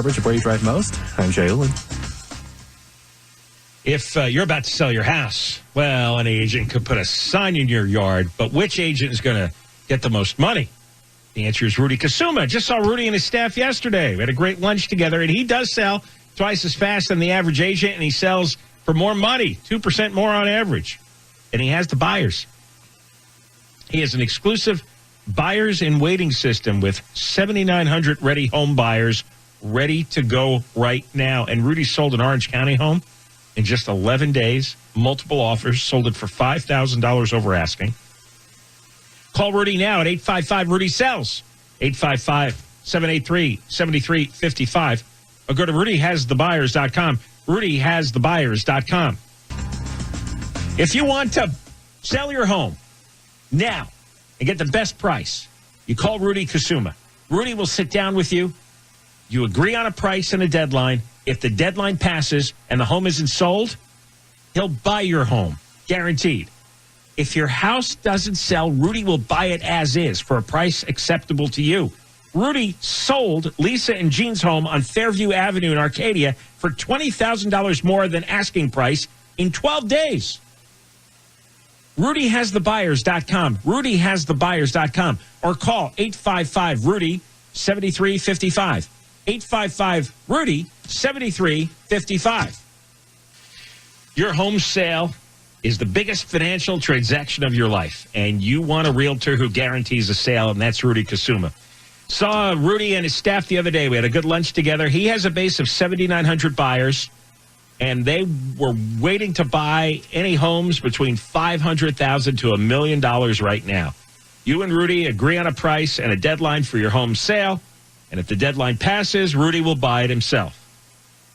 coverage of where you drive most. I'm Jay Ullin. If you're about to sell your house, well, an agent could put a sign in your yard, but which agent is going to get the most money? The answer is Rudy Kusuma. Just saw Rudy and his staff yesterday. We had a great lunch together, and he does sell twice as fast than the average agent, and he sells for more money, 2% more on average. And he has the buyers. He has an exclusive buyers in waiting system with 7,900 ready home buyers ready to go right now. And Rudy sold an Orange County home in just 11 days, multiple offers, sold it for $5,000 over asking. Call Rudy now at 855-RUDY-SELLS, 855-783-7355, or go to RudyHasTheBuyers.com, RudyHasTheBuyers.com. If you want to sell your home now and get the best price, you call Rudy Kusuma. Rudy will sit down with you. You agree on a price and a deadline. If the deadline passes and the home isn't sold, he'll buy your home, guaranteed. If your house doesn't sell, Rudy will buy it as is for a price acceptable to you. Rudy sold Lisa and Jean's home on Fairview Avenue in Arcadia for $20,000 more than asking price in 12 days. RudyHasTheBuyers.com, RudyHasTheBuyers.com, or call 855-RUDY-7355, 855-RUDY-7355. Your home sale is the biggest financial transaction of your life, and you want a realtor who guarantees a sale, and that's Rudy Kusuma. Saw Rudy and his staff the other day. We had a good lunch together. He has a base of 7,900 buyers, and they were waiting to buy any homes between $500,000 to $1 million right now. You and Rudy agree on a price and a deadline for your home sale, and if the deadline passes, Rudy will buy it himself.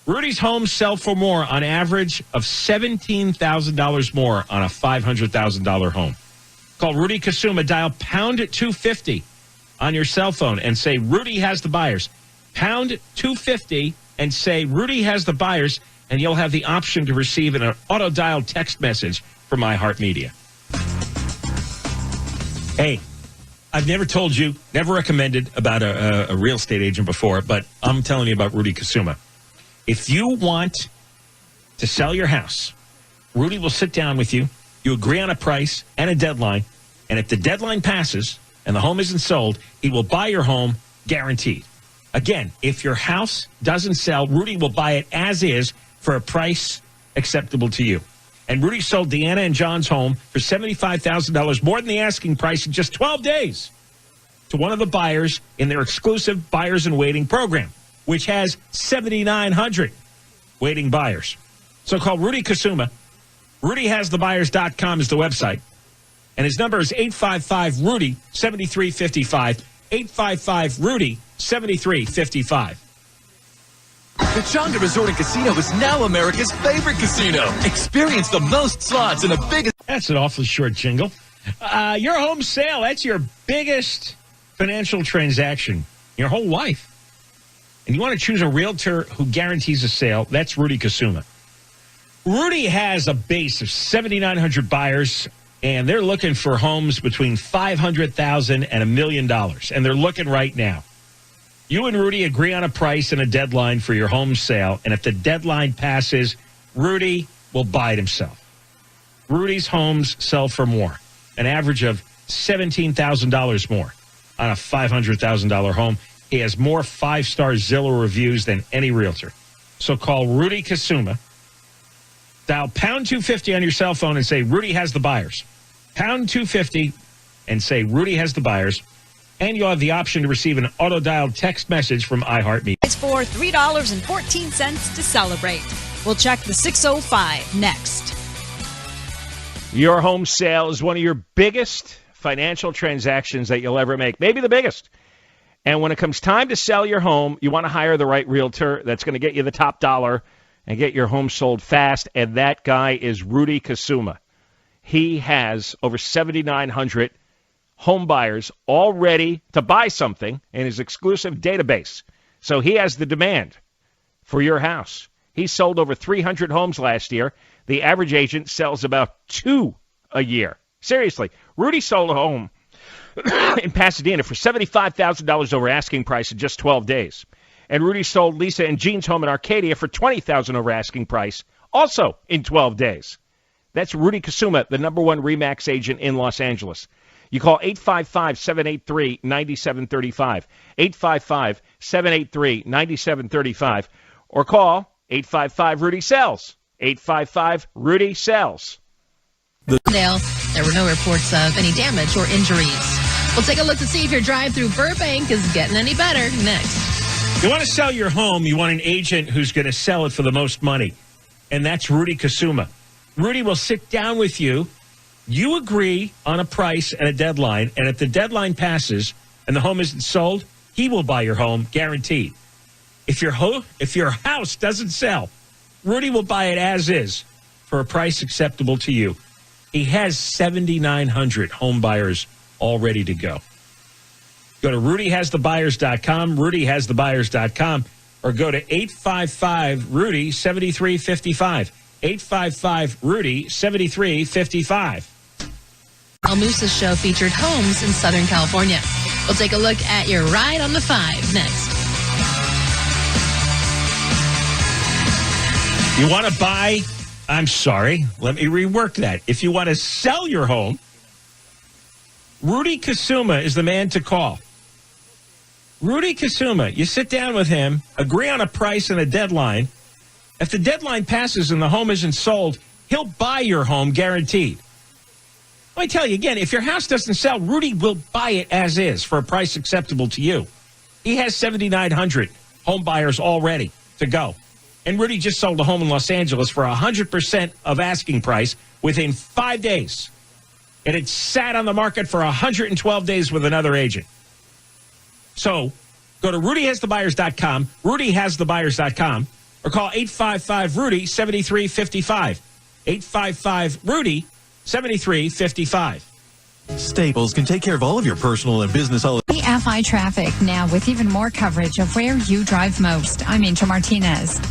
Rudy's homes sell for more on average of $17,000 more on a $500,000 home. Call Rudy Kusuma. Dial pound 250 on your cell phone and say Rudy has the buyers. Pound 250 and say Rudy has the buyers, and you'll have the option to receive an auto-dialed text message from iHeartMedia. Hey, I've never told you, never recommended about a real estate agent before, but I'm telling you about Rudy Kusuma. If you want to sell your house, Rudy will sit down with you. You agree on a price and a deadline. And if the deadline passes and the home isn't sold, he will buy your home guaranteed. Again, if your house doesn't sell, Rudy will buy it as is for a price acceptable to you. And Rudy sold Deanna and John's home for $75,000 more than the asking price in just 12 days to one of the buyers in their exclusive Buyers in Waiting program, which has 7,900 waiting buyers. So call Rudy Kusuma. RudyHasTheBuyers.com is the website. And his number is 855-RUDY-7355, 855-RUDY-7355. The Chonga Resort and Casino is now America's favorite casino. Experience the most slots and the biggest... That's an awfully short jingle. Your home sale, that's your biggest financial transaction, your whole life. And you want to choose a realtor who guarantees a sale, that's Rudy Kusuma. Rudy has a base of 7,900 buyers, and they're looking for homes between $500,000 and $1 million, and they're looking right now. You and Rudy agree on a price and a deadline for your home sale, and if the deadline passes, Rudy will buy it himself. Rudy's homes sell for more, an average of $17,000 more on a $500,000 home. He has more 5-star Zillow reviews than any realtor. So call Rudy Kusuma. Dial pound 250 on your cell phone and say Rudy has the buyers. Pound 250 and say Rudy has the buyers. And you'll have the option to receive an auto-dialed text message from iHeartMedia. It's for $3.14 to celebrate. We'll check the 605 next. Your home sale is one of your biggest financial transactions that you'll ever make, maybe the biggest. And when it comes time to sell your home, you want to hire the right realtor that's going to get you the top dollar and get your home sold fast, and that guy is Rudy Kusuma. He has over 7,900 home buyers all ready to buy something in his exclusive database. So he has the demand for your house. He sold over 300 homes last year. The average agent sells about 2 a year. Seriously, Rudy sold a home in Pasadena for $75,000 over asking price in just 12 days. And Rudy sold Lisa and Jean's home in Arcadia for $20,000 over asking price, also in 12 days. That's Rudy Kusuma, the #1 RE/MAX agent in Los Angeles. You call 855-783-9735, 855-783-9735, or call 855-RUDY-SELLS, 855-RUDY-SELLS. There were no reports of any damage or injuries. We'll take a look to see if your drive through Burbank is getting any better next. You want to sell your home, you want an agent who's going to sell it for the most money, and that's Rudy Kusuma. Rudy will sit down with you. You agree on a price and a deadline, and if the deadline passes and the home isn't sold, he will buy your home, guaranteed. If your house doesn't sell, Rudy will buy it as is for a price acceptable to you. He has 7,900 home buyers all ready to go. Go to rudyhasthebuyers.com, rudyhasthebuyers.com, or go to 855-RUDY-7355, 855-RUDY-7355. El Moose's show featured homes in Southern California. We'll take a look at your ride on the 5 next. You want to buy? I'm sorry. Let me rework that. If you want to sell your home, Rudy Kusuma is the man to call. Rudy Kusuma, you sit down with him, agree on a price and a deadline. If the deadline passes and the home isn't sold, he'll buy your home guaranteed. Let me tell you again, if your house doesn't sell, Rudy will buy it as is for a price acceptable to you. He has 7,900 home buyers all ready to go. And Rudy just sold a home in Los Angeles for 100% of asking price within 5 days. And it sat on the market for 112 days with another agent. So go to rudyhasthebuyers.com, rudyhasthebuyers.com, or call 855-RUDY-7355, 855-RUDY-7355. Staples can take care of all of your personal and business FI Traffic now with even more coverage of where you drive most. I'm Angel Martinez.